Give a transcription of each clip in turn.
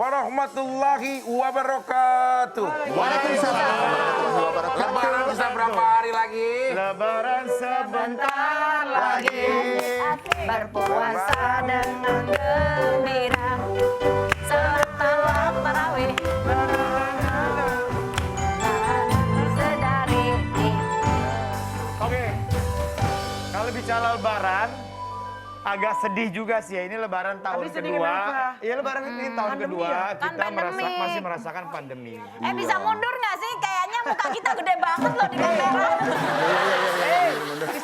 warahmatullahi wabarakatuh. Waalaikumsalam. Lebaran bisa berapa hari lagi? Lebaran sebentar lagi. Berpuasa dengan gembira, setelah tarawih sedari. Oke, kalau bicara Lebaran, agak sedih juga sih ya. Ini Lebaran tahun kedua. Iya, Lebaran ini tahun kedua. Kan Kita pandemi. masih merasakan pandemi. Bisa mundur nggak sih? Kayaknya muka kita gede banget loh di kamera.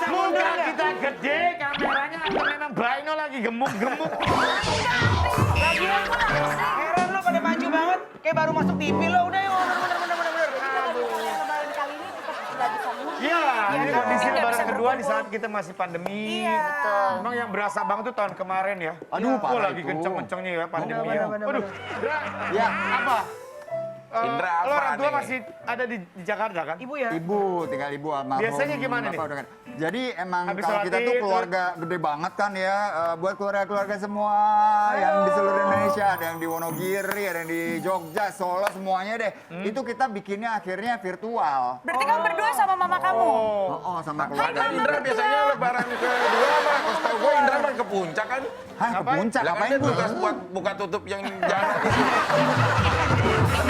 Muka kita gede, kameranya atau memang Baino lagi gemuk-gemuk. Lagian pun apa sih? Heran lo pada maju banget, kayak baru masuk TV lo. Udah yuk, bener. Lebaran kali ini kita nggak bisa mundur. Iya, ini kan? kondisi Nggak Lebaran bisa kedua di berkumpul. saat kita masih pandemi. Iya. Betul. Memang yang berasa banget tuh tahun kemarin ya. Aduh, Wah, parah lagi itu. kenceng-kencengnya ya pandemi ya. Bener. Waduh, Indra, Ya. apa? Indra Lo apa orang tua nih? masih ada di Jakarta kan? Ibu ya? Ibu, tinggal ibu almarhum. Biasanya gimana nih? Bapak udah kan. Jadi emang Habis kalau sholat kita tuh Id, keluarga gede banget kan ya. Buat keluarga-keluarga semua yang di seluruh Indonesia. Ada yang di Wonogiri, ada yang di Jogja, Solo, semuanya deh. Itu kita bikinnya akhirnya virtual. Berarti kamu berdua sama mama kamu? Oh, sama keluarga. Indra biasanya lebaran kedua mah, kalau tau gue Indra mah ke puncak kan. Hah, ke puncak? Lah kan Ngapain dia bu? tugas buat buka tutup yang jalan itu.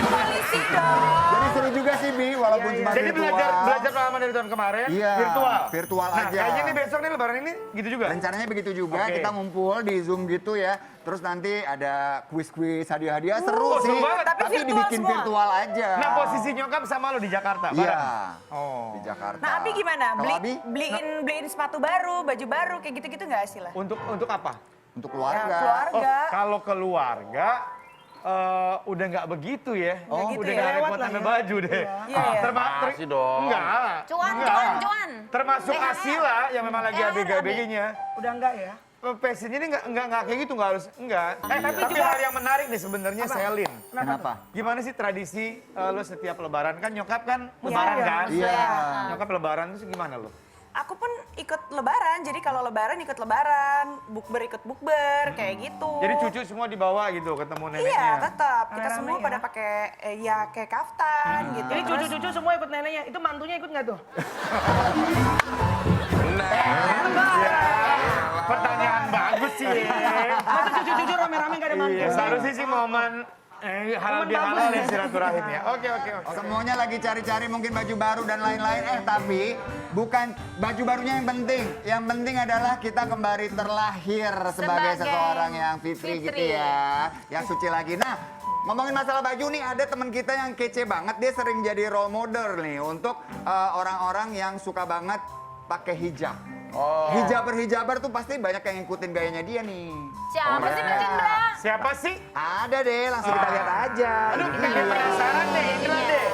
Polisi dong. Jadi seru juga sih, Bi, walaupun cuma Jadi virtual. belajar pengalaman dari tahun kemarin, Iya, virtual aja. Nah, kayaknya nih besok nih Lebaran ini gitu juga. Rencananya begitu juga, Oke. kita ngumpul di Zoom gitu ya. Terus nanti ada kuis-kuis, hadiah-hadiah, seru Oh, seru sih. banget. Tapi virtual dibikin semua. virtual aja. Nah, posisi nyokap sama lo di Jakarta, Iya, bareng? Oh. di Jakarta. Nah, Abi gimana? Kalau Abi, Beliin sepatu baru, baju baru, kayak gitu-gitu nggak sih lah? Untuk apa? untuk Ya, keluarga. Oh, keluarga. kalau keluarga udah nggak begitu ya. Nggak gitu udah ya, nggak lewat repot lah ambil ya. baju deh. Iya, iya. Masih dong. Enggak. Cuan. Termasuk THR. Asila yang memang lagi THR, ABG-ABG-nya. Udah enggak ya? Passionnya ini nggak kayak gitu, nggak harus enggak. Tapi juga- hal yang menarik nih sebenarnya Selin. Kenapa? Gimana sih tradisi lo setiap Lebaran kan nyokap kan Lebaran iya. kan? Iya. Nyokap Lebaran itu gimana lo? Aku pun ikut lebaran, jadi kalau lebaran ikut lebaran, bukber ikut bukber, kayak gitu. Jadi cucu semua dibawa gitu ketemu neneknya. Iya, tetap. Kita Rame-rame semua ya. pada pakai ya kayak kaftan gitu. Jadi cucu-cucu semua ikut neneknya. Itu mantunya ikut nggak tuh? Pertanyaan bagus sih. Masa cucu-cucu rame-rame nggak ada mantu? Iya, seharusnya sih momen halal bihalal ya silaturahim ya. Oke. Semuanya lagi cari-cari mungkin baju baru dan lain-lain. Tapi bukan baju barunya yang penting. Yang penting adalah kita kembali terlahir sebagai seseorang yang fitri gitu ya. Yang suci lagi. Nah, ngomongin masalah baju nih, ada teman kita yang kece banget. Dia sering jadi role model nih untuk orang-orang yang suka banget pakai hijab. Oh. Hijaber tuh pasti banyak yang ngikutin gayanya dia nih. Siapa sih Mas Indra? Siapa sih? Ada deh, langsung kita lihat aja. Aduh, Ini kayak dia. penasaran deh, Indra deh.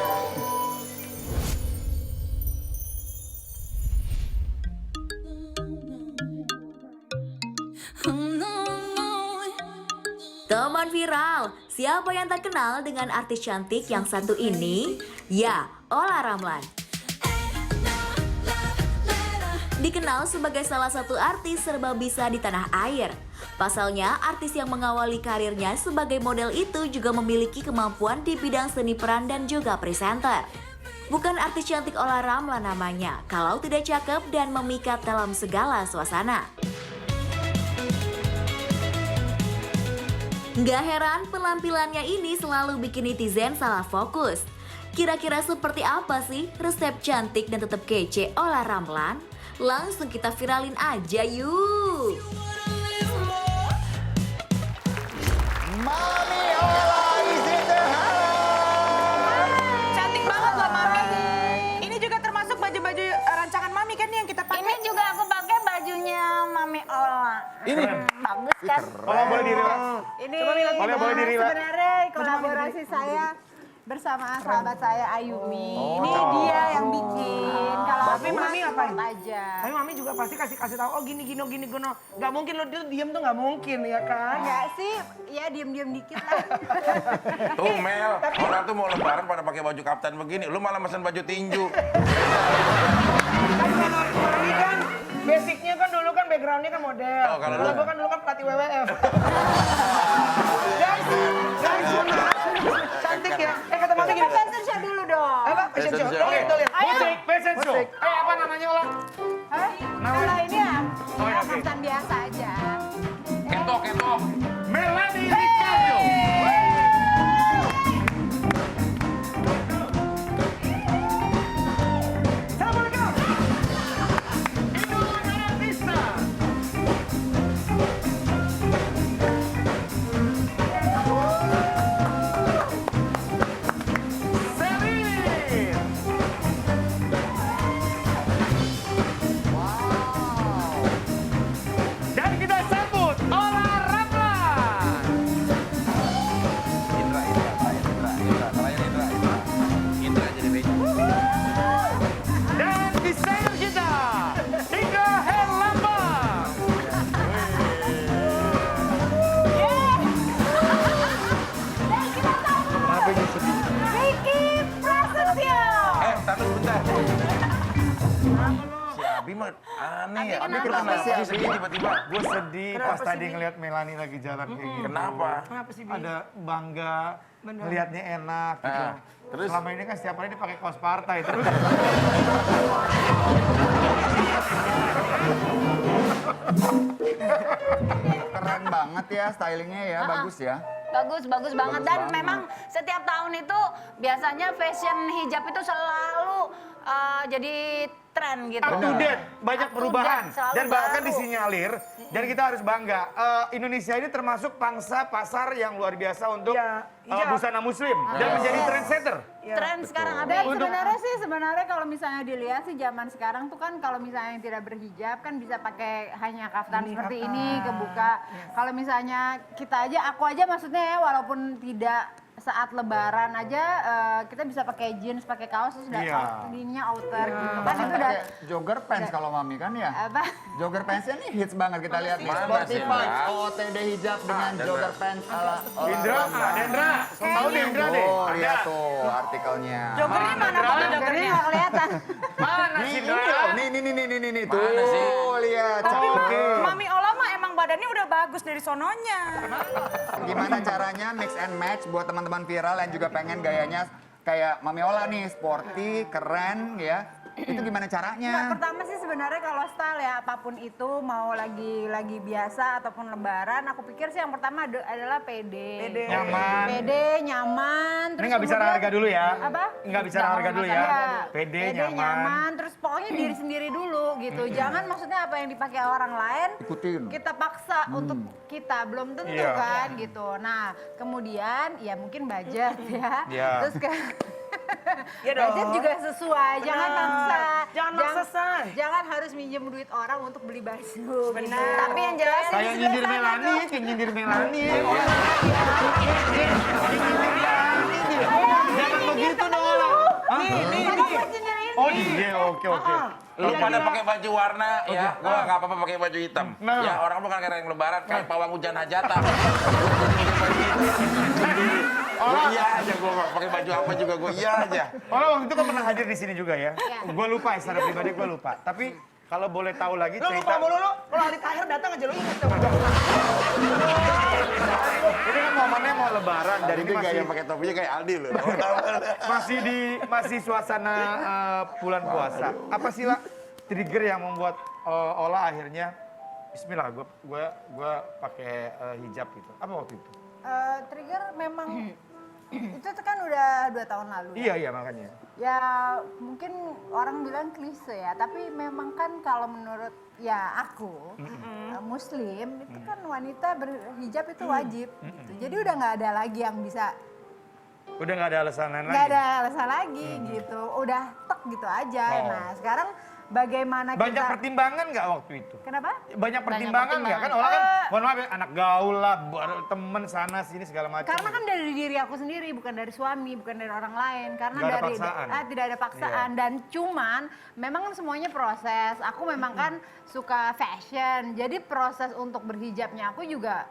Teman viral, siapa yang tak kenal dengan artis cantik yang satu ini? Ya, Olla Ramlan. Dikenal sebagai salah satu artis serba bisa di tanah air. Pasalnya, artis yang mengawali karirnya sebagai model itu juga memiliki kemampuan di bidang seni peran dan juga presenter. Bukan artis cantik Olla Ramlan namanya, kalau tidak cakep dan memikat dalam segala suasana. Nggak heran penampilannya ini selalu bikin netizen salah fokus. Kira-kira seperti apa sih resep cantik dan tetap kece Olla Ramlan? Langsung kita viralin aja yuk! Mami Olla is in the house. Cantik banget loh Mami. Ini juga termasuk baju-baju rancangan Mami kan yang kita pakai. Ini juga aku pakai bajunya Mami Ola. Ini Bagus kan? Olah boleh dirilas. Ini Boleh dirilas. sebenarnya kolaborasi saya bersama sahabat saya Ayumi. Ini dia yang bikin. Kalau Tapi aku Mami mah ngapain? support aja. Tapi Mami juga pasti kasih tahu, oh gini. Gak mungkin lo diem tuh gak mungkin ya kan? Enggak sih, ya diem-diem dikit lah. tuh Mel, orang tuh mau lebaran pada pakai baju kaftan begini, lu malah mesen baju tinju. Kan kalau Mami kan basicnya kan dulu kan backgroundnya kan model. Oh, kalau Kalau lu- gue kan dulu kan pelatih WWF. Guys, Tapi Kenapa kenapa sih? sih sedih tiba-tiba? Gue sedih Kenapa pas sih, tadi Bi? ngeliat Melani lagi jalan kayak gini. Kenapa? Kenapa sih, Bi? Ada bangga, Bener. ngeliatnya enak gitu. Terus? Selama ini kan setiap hari dia pakai kaos partai terus. Keren banget ya stylingnya ya, bagus ya. Bagus banget. Bagus Dan banget. memang setiap tahun itu biasanya fashion hijab itu selalu jadi tren gitu. Up to date, banyak Up to perubahan. date, selalu Dan bahkan baru. disinyalir, dan kita harus bangga. Indonesia ini termasuk pangsa pasar yang luar biasa untuk Iya, hijab. busana muslim. Dan menjadi trendsetter. Tren sekarang ada. Dan sebenarnya kalau misalnya dilihat sih zaman sekarang tuh kan kalau misalnya yang tidak berhijab kan bisa pakai hanya kaftan Ini seperti kaftan. ini kebuka. Kalau misalnya kita aja, aku aja maksudnya ya walaupun tidak saat lebaran aja kita bisa pakai jeans, pakai kaos terus udah Iya. ininya outer gitu kan Bahkan itu udah pakai jogger pants kalau mami kan ya. apa? Jogger pantsnya nih hits banget kita lihat nih. Mana Sporty sih, vibes Mbak? OOTD hijab dengan Dendra. jogger pants ala Indra, olahraga. Dendra, tahu Dendra deh. Oh, Ada. lihat tuh artikelnya. Jokernya mana Dendra? foto Jadi jokernya? nggak kelihatan. Mana Nih, sih ini Dendra? loh, nih, tuh. Mana sih? Lihat, Tapi cakep. Mami Ola mah emang badannya udah bagus dari sononya. Gimana caranya mix and match buat teman-teman viral yang juga pengen gayanya kayak Mami Ola nih, sporty, keren ya. Itu gimana Nah, caranya? pertama sih sebenarnya kalau style ya apapun itu mau lagi biasa ataupun lebaran, aku pikir sih yang pertama adalah pede. Nyaman. Pede, nyaman. Ini nggak bicara kemudian- harga dulu ya. Apa? Nggak bicara harga dulu ya. Pede, nyaman. Terus pokoknya diri sendiri dulu gitu. Jangan maksudnya apa yang dipakai orang lain Ikutin. kita paksa untuk kita, belum tentu Iya. kan gitu. Nah, kemudian ya mungkin budget ya. Iya. Terus Iya dong. budget juga sesuai, jangan Benar. maksa. Jangan maksa, Say. Jangan harus minjem duit orang untuk beli baju. Benar. Gitu. Tapi yang jelas di Kayak sebelah nyindir sana Melani, tuh. kayak nyindir Melani. Jangan begitu dong Ola. Oh dia, oke. Lu pada pakai baju warna ya, gua nggak apa-apa pakai baju hitam. Nah. Ya orang bukan karena yang lebaran kayak pawang hujan hajatan. Gua iya aja, gua pakai baju apa juga gua iya aja. Ola waktu itu kan pernah hadir di sini juga ya. Gue lupa ya, secara pribadi gue lupa. Tapi kalau boleh tahu lagi Lu lupa cerita. mulu lu, kalau hari terakhir datang aja lu inget tuh. Ini kan momennya mau lebaran dan ini Ini masih kayak pakai topinya kayak Aldi loh. masih suasana bulan puasa. Apa sih lah trigger yang membuat Ola akhirnya Bismillah gue pakai hijab gitu. Apa waktu itu? Trigger memang itu tuh kan udah 2 tahun lalu. Ya. Iya makanya. Ya mungkin orang bilang klise ya, tapi memang kan kalau menurut ya aku Muslim itu kan wanita berhijab itu wajib. Gitu. Jadi udah nggak ada lagi yang bisa, Udah nggak ada alasan lain nggak lagi. ada alasan lagi gitu. Udah tek gitu aja. Oh. Nah sekarang bagaimana Banyak kita? pertimbangan nggak waktu itu? Kenapa? Banyak pertimbangan nggak? Kan orang kan, mohon maaf ya, anak gaul lah, temen sana sini segala macam. Karena kan dari diri aku sendiri, bukan dari suami, bukan dari orang lain. Karena Nggak ada dari paksaan. tidak ada paksaan dan cuman memang kan semuanya proses. Aku memang kan suka fashion. Jadi proses untuk berhijabnya aku juga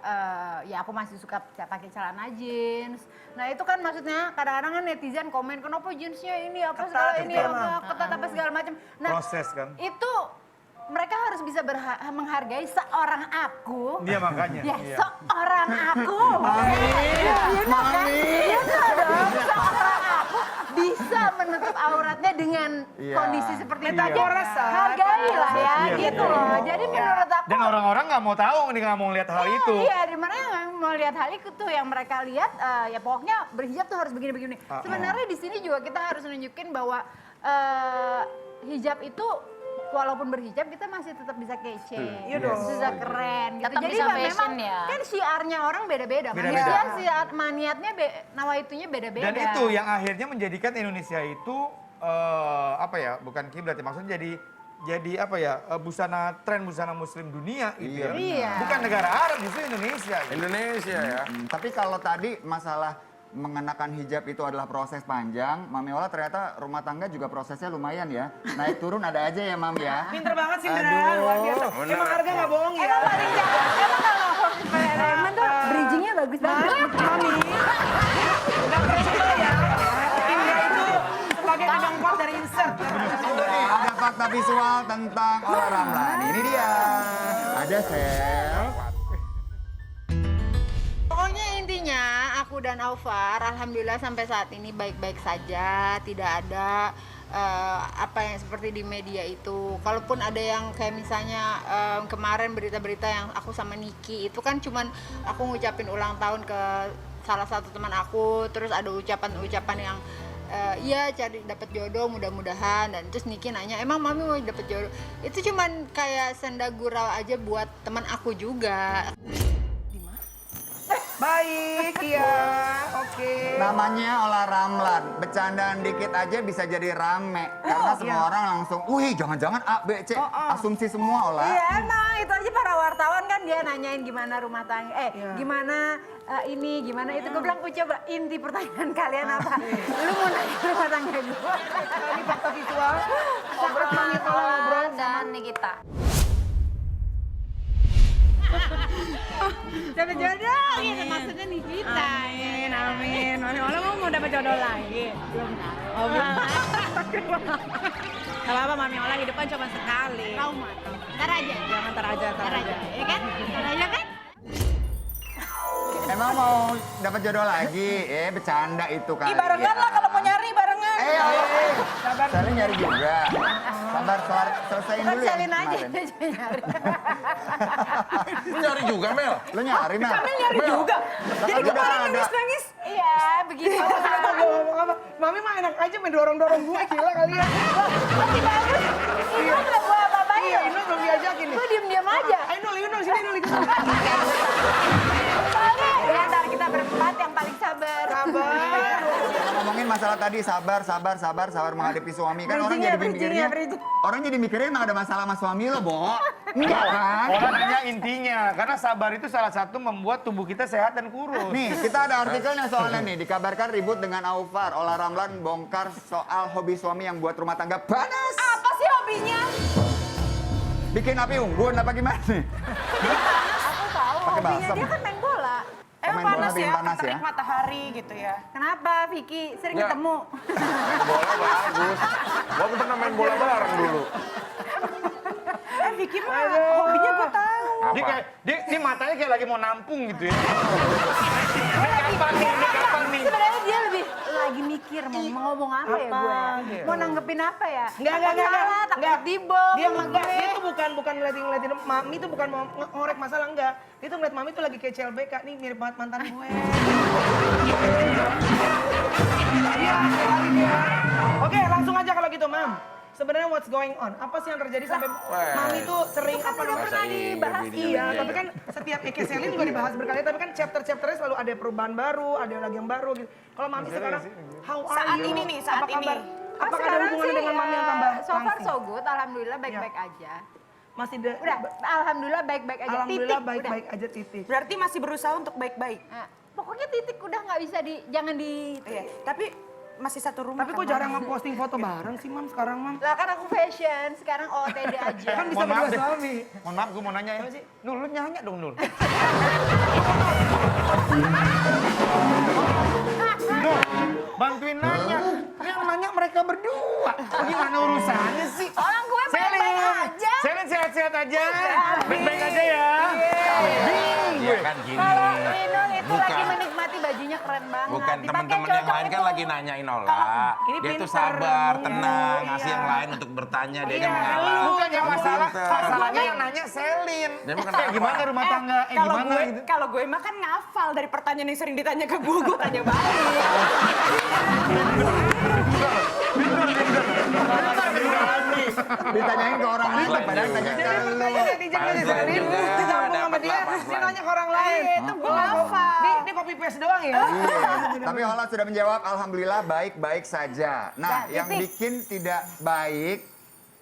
ya aku masih suka pakai celana jeans. Nah, itu kan maksudnya kadang-kadang kan netizen komen kenapa jeansnya ini apa segala ini apa ketat apa segala macam. Nah, Proses kan? itu mereka harus bisa menghargai seorang aku. Dia makanya. Ya, iya. seorang aku. Iya dong, seorang aku bisa menutup auratnya dengan Iya. kondisi seperti itu. Metaforas, Sat. Hargailah ya, Iya, gitu betul. loh. Jadi menurut aku. Dan orang-orang nggak mau tahu, nggak mau lihat hal itu. Iya, di mana yang mau lihat hal itu tuh yang mereka lihat ya pokoknya berhijab tuh harus begini-begini. Sebenarnya di sini juga kita harus nunjukin bahwa hijab itu walaupun berhijab kita masih tetap bisa kece, Iya dong. bisa keren gitu. Tetap Jadi bisa memang fashion ya. kan syiarnya orang beda-beda. Beda-beda. Manusia syiar maniatnya nawaitunya beda-beda. Dan itu yang akhirnya menjadikan Indonesia itu apa ya? Bukan kiblat ya, maksudnya jadi apa ya? Tren busana muslim dunia gitu ya. Iya. Bukan negara Arab, justru Indonesia. Gitu. Indonesia ya. Tapi kalau tadi masalah mengenakan hijab itu adalah proses panjang, Mami Ola ternyata rumah tangga juga prosesnya lumayan ya. Naik turun ada aja ya, Mam ya. Pinter banget sih, Indra. Aduh. Luar biasa. Bener. Emang harga nggak bohong ya. Emang kalau Raymond tuh bridgingnya bagus banget. Mami, nggak percaya ya. Indra itu sebagai abang kos dari insert. Ada fakta visual tentang Ola Ramlan. Ini dia. Ada Sel. Pokoknya intinya aku dan Aufar alhamdulillah sampai saat ini baik-baik saja, tidak ada apa yang seperti di media itu. Kalaupun ada yang kayak misalnya kemarin berita-berita yang aku sama Niki itu kan cuman aku ngucapin ulang tahun ke salah satu teman aku, terus ada ucapan-ucapan yang iya cari dapat jodoh mudah-mudahan, dan terus Niki nanya emang mami mau dapat jodoh, itu cuman kayak senda gurau aja buat teman aku juga. Baik, iya. Oke. Namanya Ola Ramlan. Bercandaan dikit aja bisa jadi rame. Karena semua orang langsung, wih jangan-jangan A, B, C. Asumsi semua Ola. Iya emang itu aja para wartawan kan dia nanyain gimana rumah tangga, gimana ini, gimana itu. Gue bilang coba inti pertanyaan kalian apa? Lu mau nanya rumah tangga gue? Ini fakta visual. Ngobrol sama ngobrol Dan Nikita. Dapat jodoh gitu maksudnya Nikita. Amin, amin. Mami Ola mau dapat jodoh lagi? Belum tahu. Oh, belum. Kalau apa Mami Ola hidup kan cuma sekali. Trauma. Ntar aja. Jangan ntar aja. Ya kan? Ntar aja kan? Emang mau dapat jodoh lagi? Bercanda itu kali. Barengan lah kalau mau nyari barengan. Sabar. Salin nyari juga. Sabar, selesaiin dulu ya. Salin aja kemarin. dia nyari. Lu nyari juga, Mel? Lu nyari, Mel? Kami nyari Mel. juga. Lah, Jadi kan udah kemarin ada. nangis-nangis. Iya, begitu. ngomong apa? Mami mah enak aja main dorong-dorong gue, gila kalian. Masih bagus. Ini udah gua apa-apain. Iya, Inul belum diajakin nih. Gue diem-diem aja. Ayo Inul, sini Inul. Ya ntar kita berempat yang paling sabar. Sabar. Ngomongin masalah tadi, sabar menghadapi suami. Kan orang jadi mikirnya, orang jadi mikirnya emang ada masalah sama suami lo, Bo. Enggak kan? Orang nanya intinya, karena sabar itu salah satu membuat tubuh kita sehat dan kurus. Nih, kita ada artikelnya soalnya nih. Dikabarkan ribut dengan Aufar. Ola Ramlan bongkar soal hobi suami yang buat rumah tangga panas. Apa sih hobinya? Bikin api unggun apa gimana nih? Aku tahu Pakai hobinya balsam. dia kan main bola. Emang Pemain bola panas bikin ya, panas terik ya? matahari gitu ya. Kenapa Vicky? Sering Nggak. ketemu. Main bola bagus. Gua pernah main bola bareng dulu. Vicky mah hobinya gue tahu. Dia Apa? kayak, dia matanya kayak lagi mau nampung gitu ya. Ini kapan nih? Sebenarnya dia lebih lagi mikir mau ngomong apa ya gue. Mau nanggepin apa ya? Enggak. Salah, takut dibom. Dia sama enggak, gue. dia tuh bukan ngeliatin Mami tuh bukan mau ngorek masalah, enggak. Dia tuh ngeliat Mami tuh lagi kayak CLBK, nih mirip banget mantan gue. Iya, kali dia. Oke, langsung aja kalau gitu, Mam. Sebenarnya what's going on? Apa sih yang terjadi sampai Mami tuh sering apa namanya? Masa dibahas. Iya, tapi kan setiap Eke Selin juga dibahas berkali, tapi kan chapter-chapternya selalu ada perubahan baru, ada lagi yang baru gitu. Kalau Mami sekarang, how are Saat you? ini nih, saat Apa kabar? ini. Apakah ada Sekarang hubungannya sih, dengan Mami yang tambah so far langsing? so good, alhamdulillah baik-baik aja. Masih Udah, alhamdulillah baik-baik aja. alhamdulillah Titik, baik-baik udah. aja titik. Berarti masih berusaha untuk baik-baik. Nah, pokoknya titik udah nggak bisa jangan di. Iya, tapi masih satu rumah. Tapi kan, kok jarang Mam? ngeposting foto bareng sih, Mam, sekarang, Mam? Lah kan aku fashion, sekarang OOTD aja. Kan bisa Mohon maaf berdua deh. suami. Mohon maaf, gue mau nanya ya. Nul, lu nyanyi dong, Nul. Nul, bantuin nanya. Yang nanya mereka berdua. Gimana urusannya sih? Orang gue baik-baik aja. Selin sehat-sehat aja. Baik-baik aja ya. Ya kan gini. Kalau Inul itu lagi Bukan. menikmati bajunya keren banget. Bukan Dipakai teman-teman yang cocok lain kan itu. lagi nanyain Ola. ini Dia tuh pinter sabar, ngomongnya. tenang, Iya. ngasih yang lain untuk bertanya, dia aja Iya, mengalah. Bukan yang masalah, Pinter. masalahnya yang nanya Selin. Dia mah kenapa? Gimana rumah tangga? Kalau Gimana gue, gitu? kalau gue mah kan ngafal dari pertanyaan yang sering ditanya ke gue tanya balik. Ditanyain ke orang lain, padahal tanya ke lu. Netizennya diselin, juga, disambung sama dapat dia, lah, dia pelan-pelan. nanya ke orang lain. Itu gue ngafal. Dia copy paste doang ya? Iya. Tapi Ola sudah menjawab, alhamdulillah baik-baik saja. Nah, yang bikin tidak baik,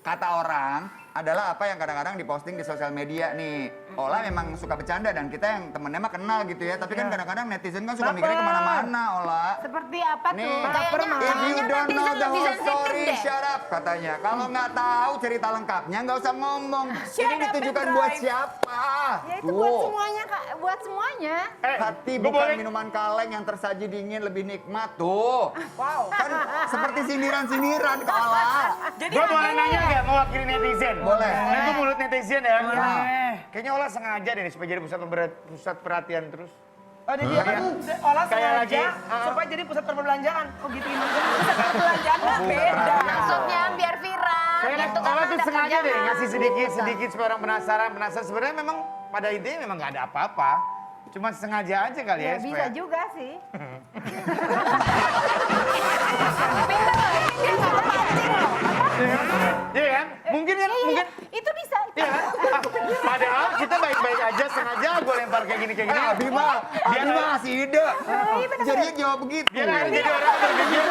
kata orang, adalah apa yang kadang-kadang diposting di sosial media nih. Ola memang suka bercanda dan kita yang temennya mah kenal gitu ya. Tapi kan kadang-kadang netizen kan suka mikirnya kemana-mana, Ola. Seperti apa Nih, tuh? if you don't know the whole sensitif story, deh. shut up katanya. Kalau nggak tahu cerita lengkapnya, nggak usah ngomong. Ini Shut up ditujukan and buat drive. siapa? Ya itu buat semuanya, Kak. Buat semuanya. Hati gua bukan boleh- minuman kaleng yang tersaji dingin lebih nikmat. Tuh. Wow. Kan seperti sindiran-sindiran ke Ola. Gue boleh nanya nggak mewakili netizen? Boleh. Ini gue mulut netizen ya. Boleh. Kayaknya Ola sengaja deh supaya jadi pusat perhatian terus. Oh, jadi olah Kayak sengaja lagi, supaya jadi pusat perbelanjaan. Oh gitu gimana? Perbelanjaan mah beda. Maksudnya biar viral. Kayaknya gitu, Ola karena tuh ada sengaja deh kerjaan. ngasih sedikit supaya orang penasaran. Sebenarnya memang pada intinya memang nggak ada apa-apa. Cuma sengaja aja kali ya. Ya bisa supaya- juga sih. Pintar loh, ini dia nggak mancing loh. Iya kan? Mungkin kan? Mungkin. Itu bisa. Iya kan? Padahal kita baik-baik aja sengaja gue lempar kayak gini. Bima ngasih ide. Jadinya jawab begitu. Biar akhirnya jadi orang berpikir.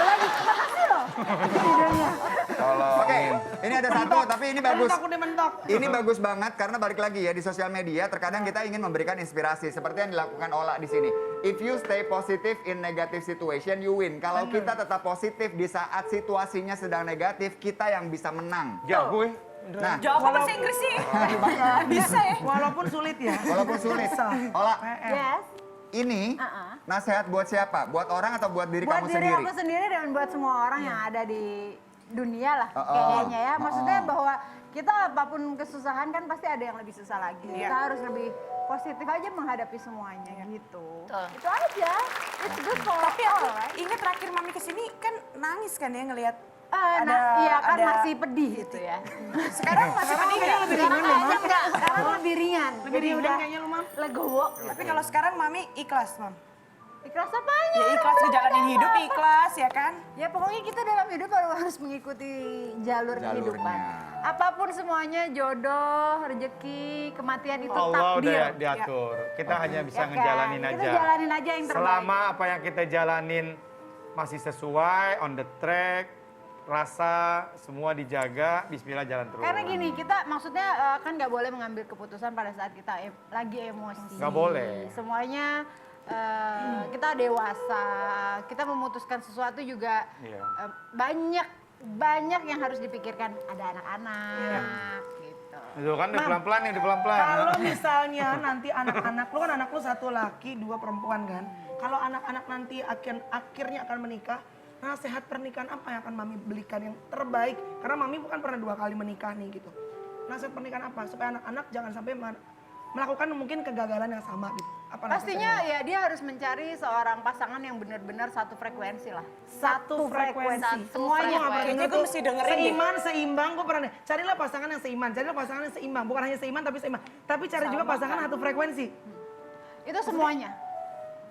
Oke, ini ada satu, tapi ini bagus. Mentok udah mentok. Ini bagus banget karena balik lagi ya di sosial media terkadang kita ingin memberikan inspirasi seperti yang dilakukan Ola di sini. If you stay positive in negative situation, you win. Kalau kita tetap positif di saat situasinya sedang negatif, kita yang bisa menang. Jago ya. Nah, Jawab bahasa Inggris sih. Bisa ya. Walaupun sulit ya. walaupun sulit. Ola, Yes. ini nasihat buat siapa? Buat orang atau buat diri Buat kamu diri sendiri? aku sendiri dan buat semua orang yang ada di dunia lah kayaknya ya. Maksudnya bahwa kita apapun kesusahan kan pasti ada yang lebih susah lagi. Kita harus lebih positif aja menghadapi semuanya gitu. Itu aja. It's good for Tapi aku all, right? ingat terakhir Mami kesini kan nangis kan ya ngelihat Iya kan ada- masih pedih gitu ya. sekarang masih pedih nggak? Sekarang kayaknya enggak, sekarang lebih ringan. Lebih Jadi ringan udah kayaknya lu, Mam. legowo. Tapi kalau sekarang Mami ikhlas, Mam. Ikhlas apanya? Ya ikhlas ngejalanin hidup ikhlas ya kan? Ya pokoknya kita dalam hidup harus mengikuti jalur kehidupan. Apapun semuanya, jodoh, rezeki, kematian itu Allah takdir. udah diatur. Kita hanya bisa Ya kan? ngejalanin aja. Kita jalanin aja yang terbaik. Selama apa yang kita jalanin masih sesuai, on the track, rasa semua dijaga, bismillah jalan terus. Karena gini, kita maksudnya kan nggak boleh mengambil keputusan pada saat kita lagi emosi. Nggak boleh. Semuanya kita dewasa, kita memutuskan sesuatu juga Iya. banyak yang harus dipikirkan. Ada anak-anak gitu. Itu kan udah pelan-pelan nih, udah pelan-pelan. Kalau misalnya nanti anak-anak lu kan anak lu satu laki, dua perempuan kan. Kalau anak-anak nanti akhirnya akan menikah, nasihat pernikahan apa yang akan Mami belikan yang terbaik? Karena Mami bukan pernah 2 kali menikah nih gitu. Nasihat pernikahan apa supaya anak-anak jangan sampai melakukan mungkin kegagalan yang sama gitu. Apa Pastinya ya dia harus mencari seorang pasangan yang benar-benar satu frekuensi lah. satu frekuensi. Semuanya. Kayaknya gue mesti dengerin deh. Seimbang, gue pernah deh. Carilah pasangan yang seiman, carilah pasangan yang seimbang. Bukan hanya seiman tapi seimbang. Tapi cari juga pasangan satu frekuensi. Itu semuanya.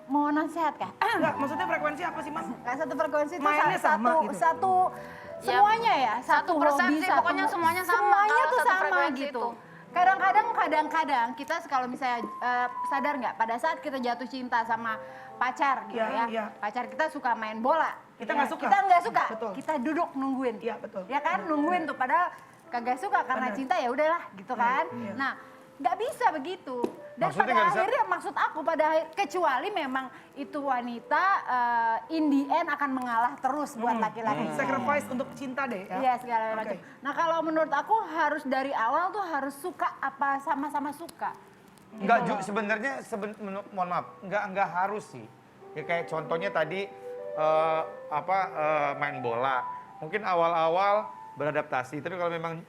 Mau nasihat kah? Enggak, maksudnya frekuensi apa sih, Mas? Nggak satu frekuensi itu Mainnya sama gitu. semuanya ya, satu hobi, persepsi, pokoknya semuanya sama. Semuanya Kalau tuh satu sama frekuensi gitu. itu. Kadang-kadang kita kalau misalnya sadar nggak pada saat kita jatuh cinta sama pacar gitu Iya, ya. iya. Pacar kita suka main bola. Kita Ya, nggak suka. Kita nggak suka. Betul. Kita duduk nungguin. Iya, betul. Ya kan nungguin tuh padahal kagak suka karena Bener. cinta ya udahlah gitu kan. Iya. Nah, nggak bisa begitu. Dan Maksudnya pada nggak bisa? akhirnya maksud aku kecuali memang itu wanita in the end akan mengalah terus buat laki-laki. Sacrifice untuk cinta deh ya. Iya segala macam. Oke. Nah kalau menurut aku harus dari awal tuh harus suka apa sama-sama suka. Enggak, sebenarnya mohon maaf, enggak harus sih. Ya kayak contohnya tadi main bola. Mungkin awal-awal beradaptasi, tapi kalau memang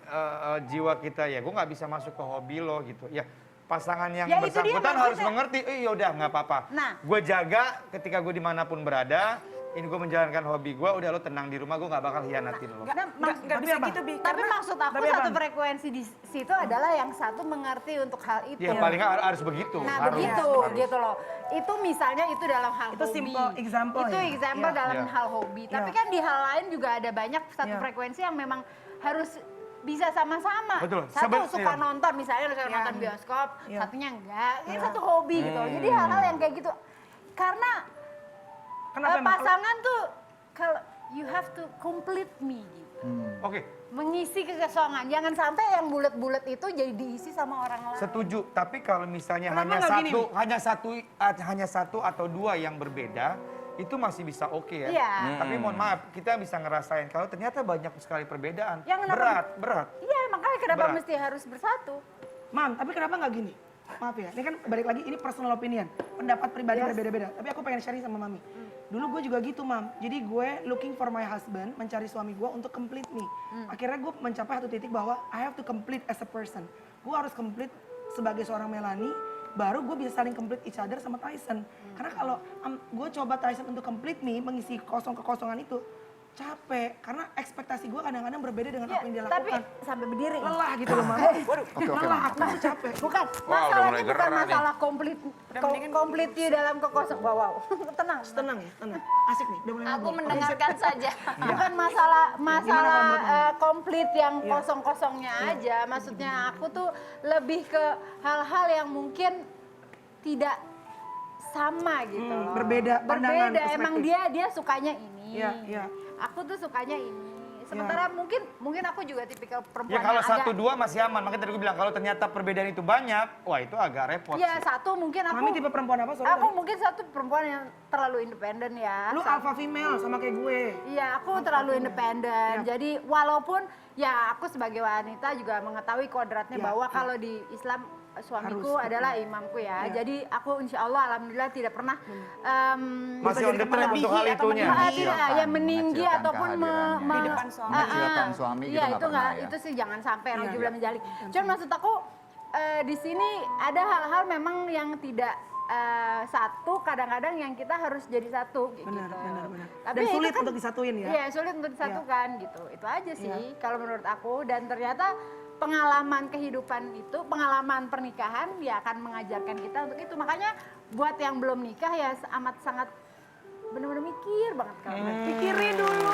jiwa kita ya, gue nggak bisa masuk ke hobi lo gitu. Ya pasangan yang Ya, itu dia bersangkutan harus maksudnya. mengerti, yaudah nggak apa-apa. Nah. Gue jaga ketika gue dimanapun berada, ini gue menjalankan hobi gue, udah lo tenang di rumah, gue nggak bakal hianatin lo. Nggak bisa apa? gitu, Bi. Tapi Karena maksud aku tapi satu apa? frekuensi di situ adalah yang satu mengerti untuk hal itu. Ya paling nggak harus begitu. Nah harus, begitu harus. gitu loh. Itu misalnya itu dalam hal Itu hobi. simple example Itu ya? example Iya. dalam Iya. hal hobi. Tapi Iya. kan di hal lain juga ada banyak satu Iya. frekuensi yang memang harus bisa sama-sama. Betul. Satu suka iya. nonton misalnya lu suka Iya. nonton bioskop, Iya. satunya enggak. Ini Iya. satu hobi gitu. Jadi hal-hal yang kayak gitu. Karena Kenapa emang? pasangan tuh kalau you have to complete me gitu. Oke. Mengisi kekosongan. Jangan sampai yang bulat-bulat itu jadi diisi sama orang lain. Setuju, tapi kalau misalnya Kenapa nggak gini, hanya satu atau dua yang berbeda, itu masih bisa oke ya. Iya. Tapi mohon maaf, kita bisa ngerasain kalau ternyata banyak sekali perbedaan. Yang kenapa- Berat. Iya, makanya kenapa Berat. mesti harus bersatu? Mam, tapi kenapa nggak gini? maaf ya, ini kan balik lagi ini personal opinion, pendapat pribadi berbeda-beda. Tapi aku pengen sharing sama mami. Dulu gue juga gitu, Mam. Jadi gue looking for my husband, mencari suami gue untuk complete me. Akhirnya gue mencapai satu titik bahwa I have to complete as a person. Gue harus complete sebagai seorang Melanie, baru gue bisa saling complete each other sama Tyson. Karena kalau gue coba Tyson untuk complete me, mengisi kekosongan itu, capek. Karena ekspektasi gue kadang-kadang berbeda dengan apa yang dia Tapi lakukan. sampai berdiri. Lelah gitu loh, Mam. Lelah, aku tuh capek. Bukan, Wah, udah masalahnya mulai bukan gerak nih. masalah komplit di dalam kekosongan. Wow, tenang. Tenang ya, tenang. Asik nih, udah mulai Aku ngobrol. mendengarkan saja. Bukan masalah Gimana, komplit yang Iya. kosong-kosongnya aja. Maksudnya aku tuh lebih ke hal-hal yang mungkin tidak sama gitu loh. berbeda pandangan, Berbeda, emang perspektif. dia sukanya ini. Iya, iya. Aku tuh sukanya ini. Sementara mungkin aku juga tipikal perempuan Ya kalau yang agak- 1-2 masih aman, makanya tadi gue bilang kalau ternyata perbedaan itu banyak, wah itu agak repot Ya sih. satu mungkin aku Mami tipe perempuan apa? Sorry, aku tadi. mungkin satu perempuan yang terlalu independen ya. Lu alpha female sama kayak gue. Iya, aku terlalu independen. Jadi walaupun ya aku sebagai wanita juga mengetahui kodratnya Ya, bahwa ya. kalau di Islam suamiku Harus, adalah imamku ya. Ya. Jadi aku insya Allah alhamdulillah tidak pernah Masih on the track untuk hal itunya. tidak ya meninggi Mengecilkan ataupun kehadirannya. Di depan suami. Mengecilkan suami Iya gitu nggak itu pernah nggak, ya. itu sih jangan sampai Iya, nauzubillah min dzalik. Cuman maksud aku di sini ada hal-hal memang yang tidak satu, kadang-kadang yang kita harus jadi satu gitu. Benar. Tapi Dan itu sulit kan- untuk disatuin ya. Iya sulit untuk disatukan gitu. Itu aja sih kalau menurut aku, dan ternyata pengalaman kehidupan itu, pengalaman pernikahan ya akan mengajarkan kita untuk itu. Makanya buat yang belum nikah ya amat sangat benar-benar mikir banget kalau Pikirin dulu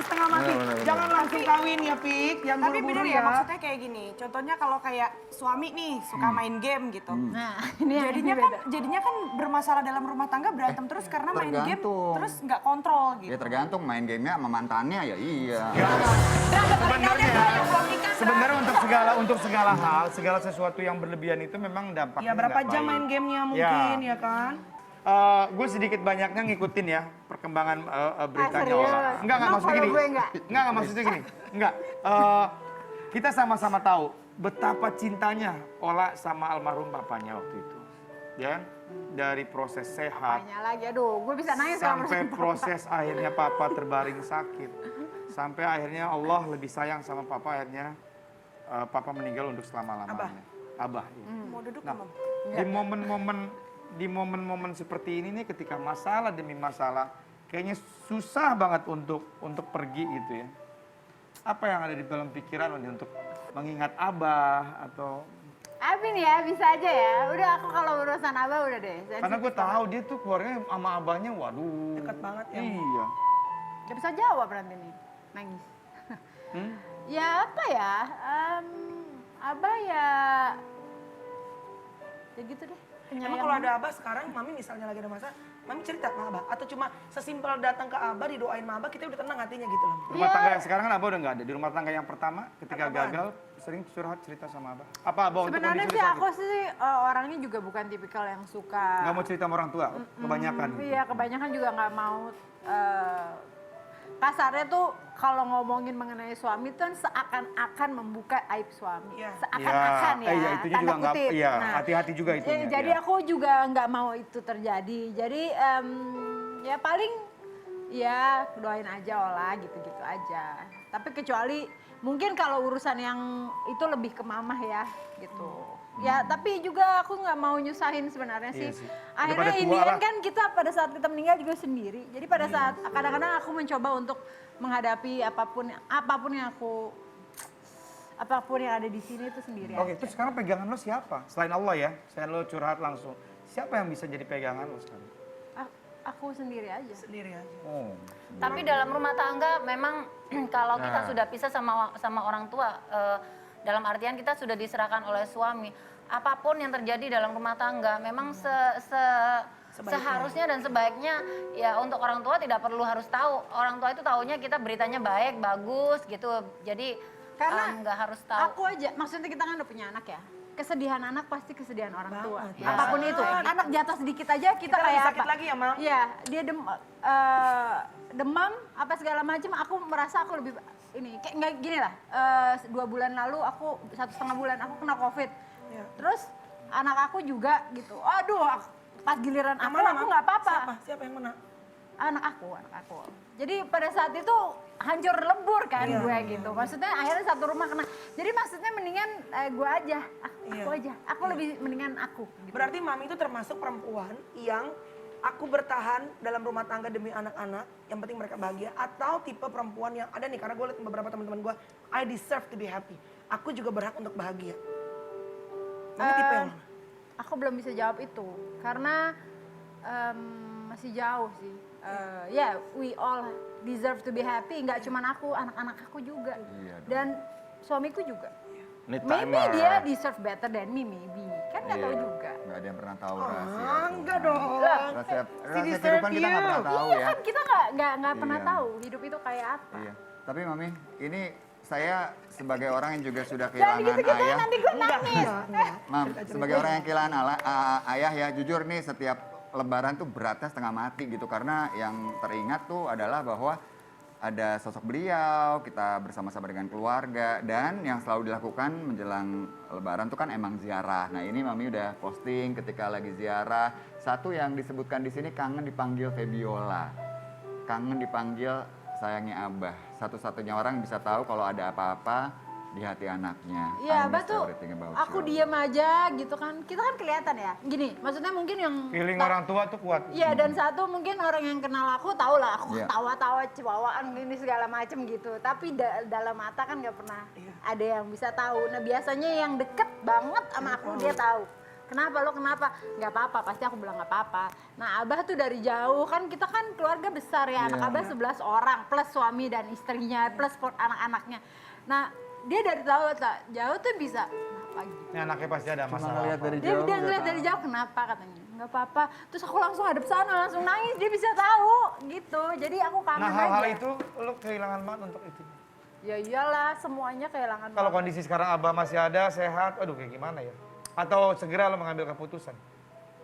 setengah mati. Jangan langsung kawin ya, Pik. Yang Tapi buru-buru bener ya. ya, maksudnya kayak gini. Contohnya kalau kayak suami nih suka main game gitu. Nah, ini yang Jadinya ini kan beda. jadinya kan bermasalah dalam rumah tangga, berantem terus karena main game tergantung. terus nggak kontrol gitu. Ya tergantung main gamenya sama mantannya ya iya. Sebenarnya untuk segala hal, segala sesuatu yang berlebihan itu memang dampaknya Ya berapa nggak jam baik. main gamenya mungkin ya kan? Gue sedikit banyaknya ngikutin ya perkembangan beritanya serius? Ola. Enggak Emang maksudnya kalau gini. gue enggak? Enggak maksudnya gini. Enggak. Kita sama-sama tahu betapa cintanya Ola sama almarhum bapaknya waktu itu. Ya, dari proses sehat Tanya lagi, aduh gue bisa nangis kalau sampai bersama proses akhirnya papa terbaring sakit. Sampai akhirnya Allah lebih sayang sama papa, akhirnya papa meninggal untuk selama-lamanya. Abah. Iya. Mau duduk Nah, Mam? di momen-momen seperti ini nih, ketika masalah demi masalah, kayaknya susah banget untuk pergi gitu ya. Apa yang ada di dalam pikiran Oni untuk mengingat Abah atau? Abin ya, bisa aja ya. Udah aku kalau urusan Abah udah deh. Karena gue tahu dia tuh keluarganya sama abahnya, waduh. Dekat banget ya. Iya. Gak bisa jawab nanti nih, nangis. Ya apa ya, Abah ya gitu deh. Emang kalau ada Abah sekarang, Mami misalnya lagi ada masalah, Mami cerita ke Abah? Atau cuma sesimpel datang ke Abah, didoain sama Abah, kita udah tenang hatinya gitu loh. Rumah tangga yang sekarang kan Abah udah nggak ada. Di rumah tangga yang pertama, ketika Apaan? gagal, sering curhat cerita sama Abah. Apa Abah untuk Sebenarnya kondisi sih sakit? aku sih orangnya juga bukan tipikal yang suka. Nggak mau cerita sama orang tua, kebanyakan. Iya, kebanyakan juga nggak mau. Kasarnya tuh kalau ngomongin mengenai suami tuh seakan-akan membuka aib suami. Iya. Seakan-akan ya, Iya, itunya tanda juga nggak, kutip. iya, Nah, hati-hati juga itunya. jadi iya. aku juga nggak mau itu terjadi. Jadi ya paling ya doain aja Ola gitu-gitu aja. Tapi kecuali mungkin kalau urusan yang itu lebih ke mamah ya gitu. Ya tapi juga aku nggak mau nyusahin sebenarnya Iya sih. sih. Akhirnya Daripada in tua the end lah. kan kita pada saat kita meninggal juga sendiri. Jadi pada saat kadang-kadang aku mencoba untuk menghadapi apapun yang ada di sini itu sendiri. Oke, aja. terus sekarang pegangan lo siapa? Selain Allah ya, selain lo curhat langsung. Siapa yang bisa jadi pegangan lo sekarang? Aku sendiri aja. Sendiri aja. Oh. Tapi dalam rumah tangga memang kalau kita sudah pisah sama orang tua, dalam artian kita sudah diserahkan oleh suami. Apapun yang terjadi dalam rumah tangga, memang seharusnya dan sebaiknya ya untuk orang tua tidak perlu harus tahu. Orang tua itu taunya kita beritanya baik, bagus gitu. Jadi Karena nggak harus tahu. Aku aja, maksudnya kita kan udah punya anak ya. Kesedihan anak pasti kesedihan orang tua. Banget. Ya. Apapun itu. Anak jatuh sedikit aja kita Kita kayak lebih sakit apa? lagi ya, Mam. Iya, dia demam apa segala macam. Aku merasa aku lebih ini kayak nggak gini lah. 2 bulan lalu aku 1,5 bulan aku kena COVID. Iya. Terus anak aku juga gitu. Aduh, pas giliran Yang aku mana, Mam? nggak apa-apa. Siapa yang mana? Anak aku. Jadi pada saat itu hancur lebur kan Iya. gue gitu. Maksudnya akhirnya satu rumah kena. Jadi maksudnya mendingan gue aja, aku aja. Aku lebih mendingan aku. Gitu. Berarti mami itu termasuk perempuan yang aku bertahan dalam rumah tangga demi anak-anak, yang penting mereka bahagia. Atau tipe perempuan yang ada nih, karena gue lihat beberapa teman-teman gue, I deserve to be happy. Aku juga berhak untuk bahagia. Mami tipe yang mana? Aku belum bisa jawab itu karena masih jauh sih. Ya, we all deserve to be happy. Nggak cuma aku, anak-anak aku juga. Iya dong. Dan suamiku juga. Ini Maybe timer. dia deserve better than me, maybe. Kan nggak tahu Iya. juga. Nggak ada yang pernah tahu rahasia. Enggak dong. Rahasia kehidupan kita nggak pernah tahu Iya ya. kan kita nggak pernah Iya. tahu hidup itu kayak apa. Iya. Tapi Mami, ini saya sebagai orang yang juga sudah Jangan kehilangan gitu-gitu ayah. nanti gue nangis. Mam, sebagai orang yang kehilangan ayah ya, jujur nih setiap lebaran tuh beratnya setengah mati gitu. Karena yang teringat tuh adalah bahwa ada sosok beliau, kita bersama-sama dengan keluarga. Dan yang selalu dilakukan menjelang lebaran tuh kan emang ziarah. Nah ini Mami udah posting ketika lagi ziarah. Satu yang disebutkan di sini kangen dipanggil Febiola. Kangen dipanggil sayangnya Abah. Satu-satunya orang yang bisa tahu kalau ada apa-apa di hati anaknya. Iya, I Abah miss tuh everything about aku you. diem aja gitu kan. Kita kan kelihatan ya. Gini, maksudnya mungkin yang Feeling orang tua tuh kuat. Iya, dan satu mungkin orang yang kenal aku tahu lah aku Iya. tawa-tawa cewawaan gini segala macem gitu. Tapi dalam mata kan nggak pernah ada yang bisa tahu. Nah biasanya yang deket banget sama aku dia tahu. Kenapa lo kenapa? Nggak apa-apa, pasti aku bilang nggak apa-apa. Nah Abah tuh dari jauh kan kita kan keluarga besar ya. Anak Abah 11 orang plus suami dan istrinya plus anak-anaknya. Nah dia dari jauh tuh bisa kenapa gitu. Ini anaknya pasti ada Cuma masalah. ngeliat dari Dia jauh. udah ngeliat dari jauh kenapa katanya nggak apa-apa. Terus aku langsung hadap sana langsung nangis dia bisa tahu gitu. Jadi aku kangen Nah hal-hal aja. itu lo kehilangan banget untuk itu. Ya iyalah semuanya kehilangan. Kalau banget. kondisi sekarang Abah masih ada, sehat, aduh kayak gimana ya? Atau segera lo mengambil keputusan?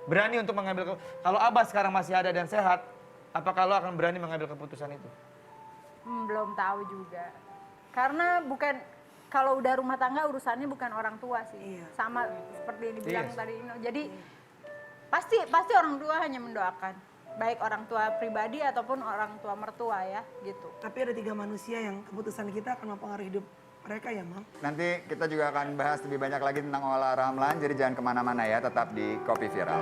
Berani untuk mengambil kalau Abah sekarang masih ada dan sehat, apakah lo akan berani mengambil keputusan itu? Belum tahu juga. Karena bukan kalau udah rumah tangga urusannya bukan orang tua sih. Iya. Sama seperti yang dibilang Iya. tadi Ino. Jadi pasti orang tua hanya mendoakan. Baik orang tua pribadi ataupun orang tua mertua ya gitu. Tapi ada 3 manusia yang keputusan kita akan mempengaruhi hidup mereka ya, Mam. Nanti kita juga akan bahas lebih banyak lagi tentang olah Ramlan, jadi jangan kemana-mana ya, tetap di Kopi Viral.